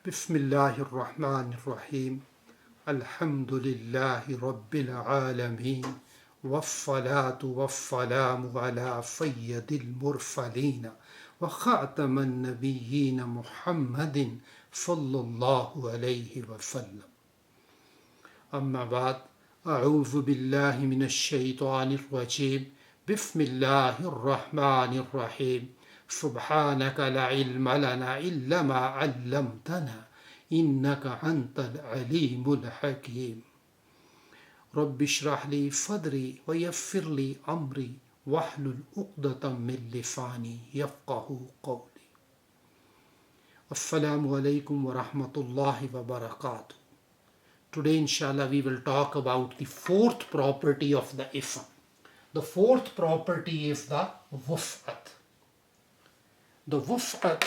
بسم الله الرحمن الرحيم الحمد لله رب العالمين والصلاة والسلام على سيد المرسلين وخاتم النبيين محمد صلى الله عليه وسلم. أما بعد، أعوذ بالله من الشيطان الرجيم. بسم الله الرحمن الرحيم. سبحانك لا علم لنا إلا ما علمتنا إنك أنت العليم الحكيم. رب اشرح لي صدري ويسر لي أمري واحلل عقدة من لساني يفقه قولي. Assalamu alaikum wa rahmatullahi wa barakatuh. Today, inshallah, we will talk about the fourth property of the ism. The fourth property is the wus'at. The wus'at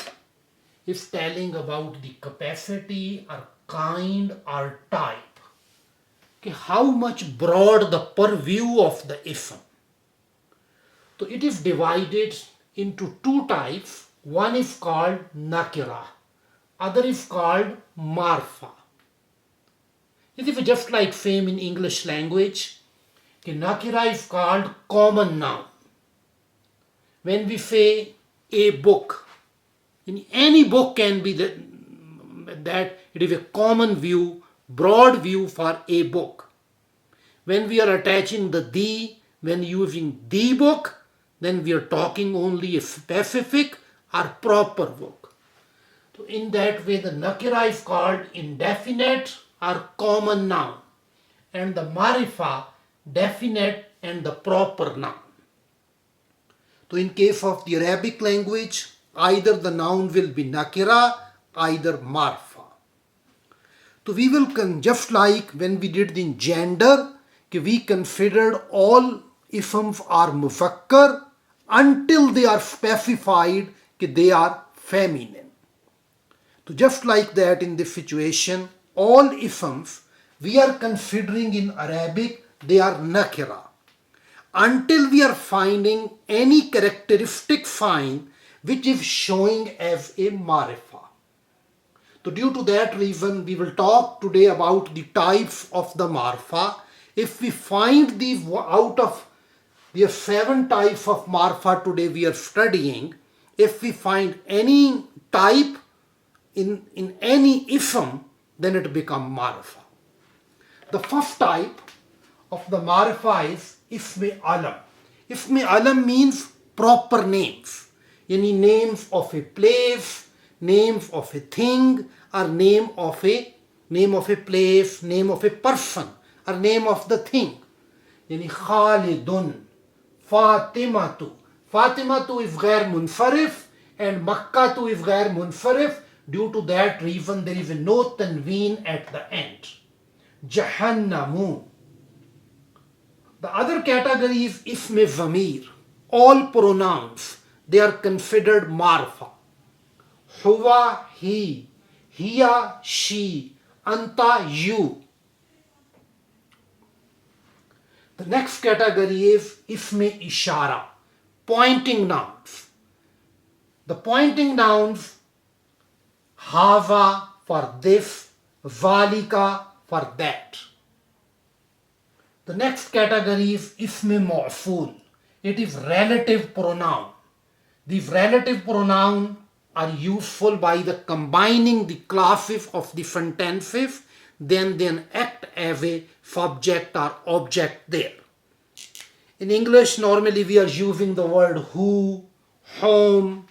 is telling about the capacity or kind or type. Okay, how much broad the purview of the ism. So it is divided into two types. One is called nakira, other is called marfa. It is just like same in English language. Okay, nakira is called common noun. When we say a book, in any book can be that it is a common view, broad view for a book. When we are attaching the the, when using the book, then we are talking only a specific or proper book. So in that way, the nakira is called indefinite or common noun, and the marifa definite and the proper noun. So in case of the Arabic language, either the noun will be nakira, either marfa. So we will, just like when we did in gender, we considered all isms are muzakkar until they are specified they are feminine. So just like that in this situation, all isms we are considering in Arabic, they are nakira, until we are finding any characteristic sign which is showing as a marifa. So due to that reason, we will talk today about the types of the marifa. If we find these out of the 7 types of marifa today we are studying, if we find any type in any ism, then it becomes marifa. The first type of the marifa is ism alam. Ism alam means proper names. Any names of a place, names of a thing, or name of a place, name of a person, or name of the thing. Yani Khalidun, Fatimatu. Fatimatu is ghair munfarif and Makkatu is ghair munfarif. Due to that reason, there is no tanween at the end. Jahannamu. The other category is ism zamir. All pronouns, they are considered marfa. Huwa, he. Hiya, she. Anta, you. The next category is ism ishara. Pointing nouns. The pointing nouns, haza for this, zalika for that. The next category is ism ma'ful. It is relative pronoun. These relative pronouns are useful by the combining the classes of the sentences, then act as a subject or object there. In English, normally we are using the word who, whom,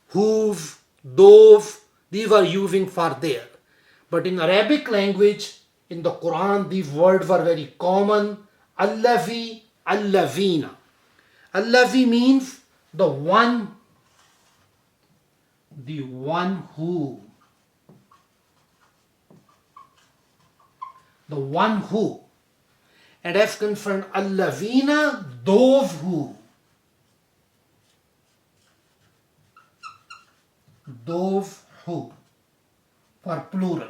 whose, those. These are using for there. But in Arabic language, in the Quran, these words are very common. Allazi, allazina. Allazi means the one who. The one who. And as concerned allazina, those who. Those who. For plural.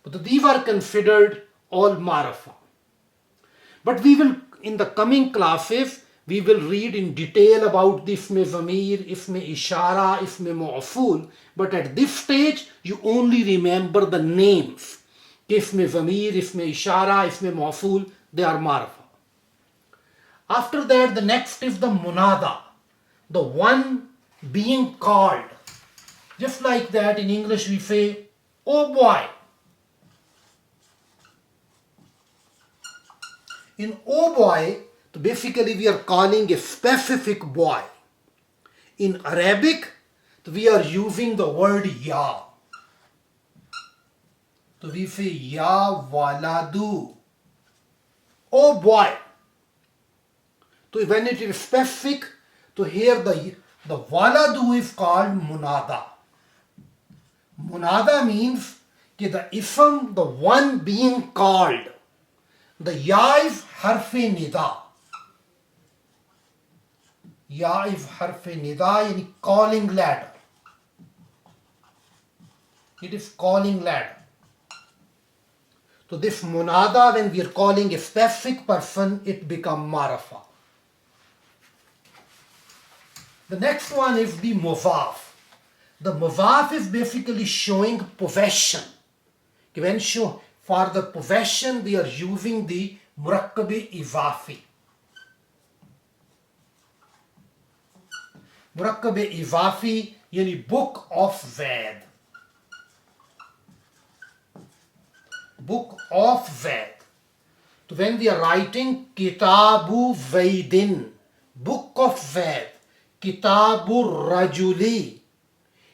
But these are considered all marifa. But we will, in the coming classes, We will read in detail about the ism zamir, ism ishara, ism ma'ful, but at this stage you only remember the names. Ism zamir, ism ishara, ism ma'ful, they are marfa. After that, the next is the munada, the one being called. Just like that, in English we say, oh boy. In oh boy, basically we are calling a specific boy. In Arabic, we are using the word ya. So we say ya waladu, oh boy. So when it is specific, to here the waladu is called munada. Munada means that the ism, the one being called. The ya is harf-e nida. Ya is harf-e nida, yani calling letter. It is calling letter. So this munada, when we are calling a specific person, it becomes ma'rifa. The next one is the mudaf. The mudaf is basically showing possession. When for the possession, we are using the murakkab-e-izafi. Murakkab-e-izafi, yani book of Zaid. Book of Zaid. So when we are writing Kitabu Zaidin, book of Zaid, Kitabu Rajuli,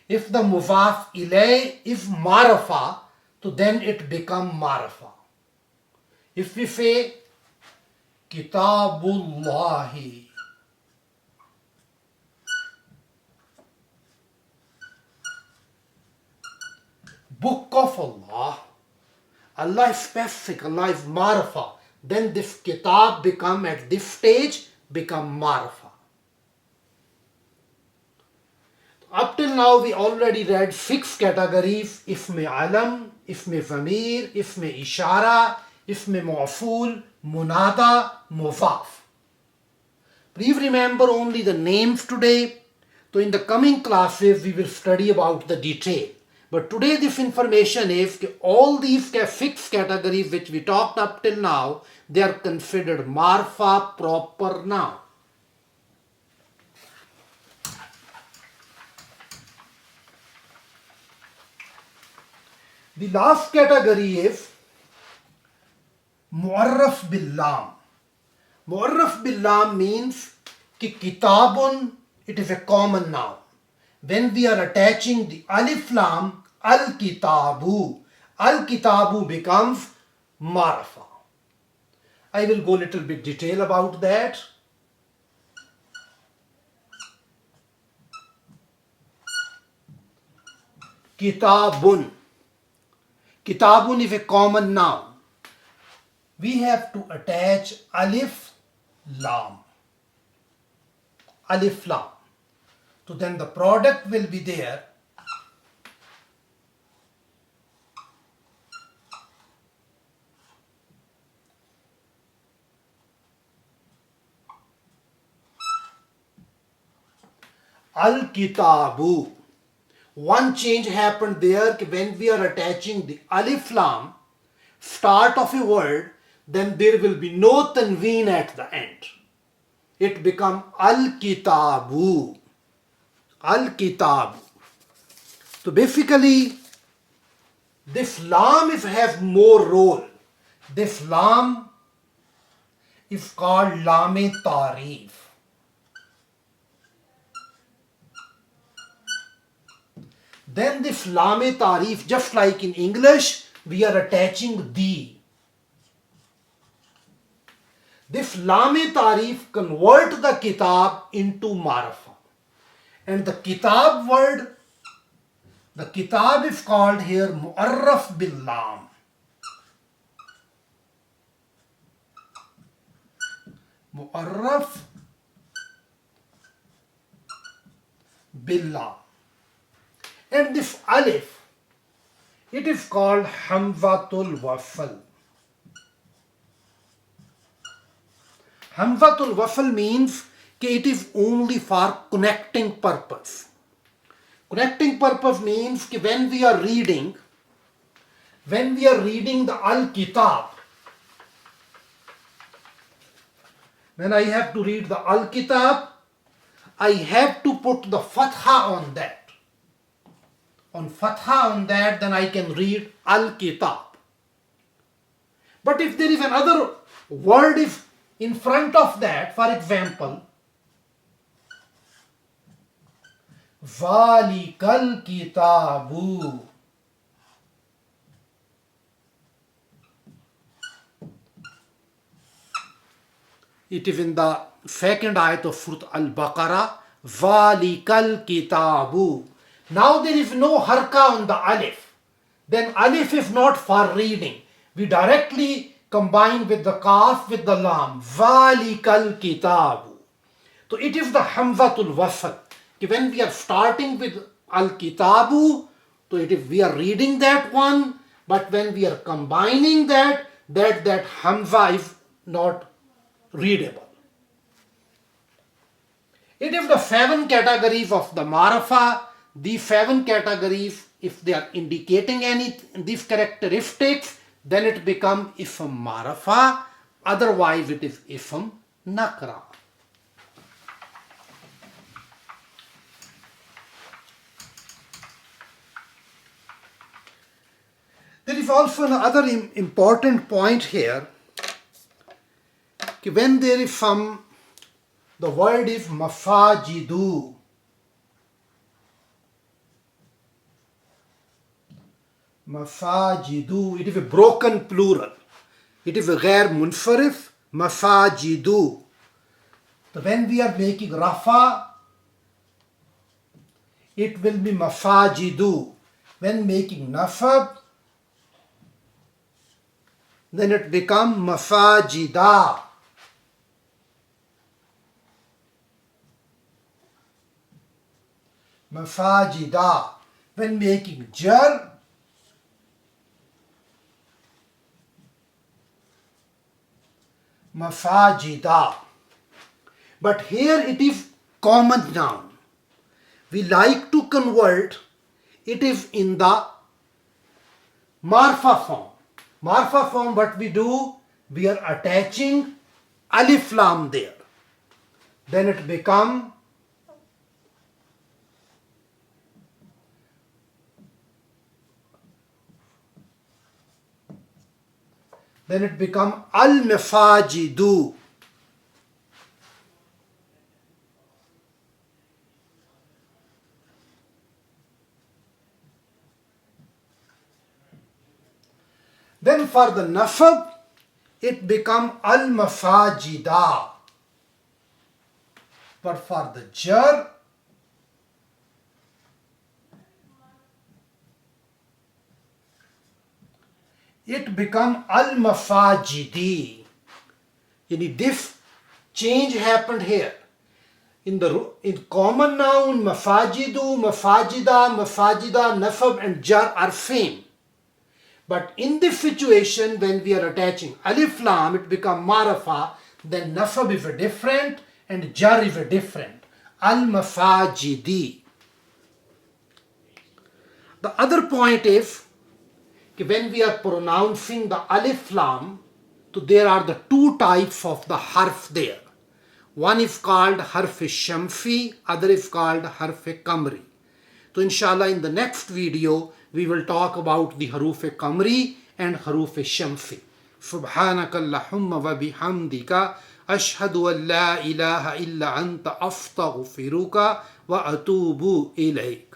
if the mudaf ilay is ma'rifa, so then it becomes ma'rifa. If we say Kitabullahi, book of Allah, Allah is specific, Allah is ma'rifa, then this kitab become at this stage become ma'rifa. Up till now we already read 6 categories: ism alam, ism zamir, ism ishara, ism ma'ful, munada, mudaf. Please remember only the names today. So in the coming classes we will study about the detail. But today this information is that all these 6 categories which we talked up till now, they are considered marfa proper noun. The last category is mu'arraf bil-lam. Mu'arraf bil-lam means ki kitabun, it is a common noun. When we are attaching the alif lam, al-kitabu becomes ma'rifa. I will go a little bit detail about that. Kitabun. Kitabun is a common noun. We have to attach alif lam. Alif lam. So then the product will be there. Al-Kitabu. One change happened there when we are attaching the alif lam, start of a word, then there will be no tanween at the end. It becomes Al-Kitabu. Al-Kitabu. So basically, this lam has more role. This lam is called lam-e-tarif. Then this lam-e-tarif, just like in English, we are attaching the. This lam-e-tarif convert the kitab into ma'rifa. And the kitab word, the kitab is called here mu'arraf bil-lam. Mu'arraf bil-lam. And this alif, it is called hamzatul wasl. Hamzatul Wasl means that it is only for connecting purpose. Connecting purpose means that when we are reading the Al-Kitab, when I have to read the Al-Kitab, I have to put the fatha on that. On fatha on that, then I can read Al-Kitab. But if there is another word if in front of that, for example, Zalikal Kitabu, it is in the second ayat of Surah Al-Baqarah, Zalikal Kitabu. Now there is no harka on the alif. Then alif is not for reading. We directly combine with the kaf with the lam. Zalikal Kitabu. So it is the Hamzatul Wasl. When we are starting with Al-Kitabu, so it is we are reading that one, but when we are combining that Hamza is not readable. It is the 7 categories of the Ma'rifa. These 7 categories, if they are indicating any these characteristics, then it becomes Ism Ma'rifa. Otherwise, it is Ism Nakra. There is also another important point here. When there is the word is masajidu. Masajidu, it is a broken plural. It is a ghair munfarif, masajidu. So when we are making rafa, it will be masajidu. When making nasab, then it becomes masajida. Masajida. When making jar, masajida. But here it is common noun. We like to convert, it is in the marfa form. Marfa form, what we do, we are attaching alif lam there. Then it become al-masajidu. Then for the nasab, it become al-masajida. But for the jar, it become al-masajidi. This change happened here. In common noun, masajidu, masajida, masajida, nasab and jar are same. But in this situation, when we are attaching alif lam, it becomes ma'rifa, then nasab is different and jar is different. Al-masajidi. The other point is, when we are pronouncing the alif lam, so there are the 2 types of the harf there. One is called harf-e-shamsi, other is called harf-e-kamri. So inshallah in the next video, we will talk about the haruf-e-kamri and haruf-e-shamsi. Subhanakallahumma wa bihamdika ashhadu an la ilaha illa anta astaghfiruka wa atubu ilayk.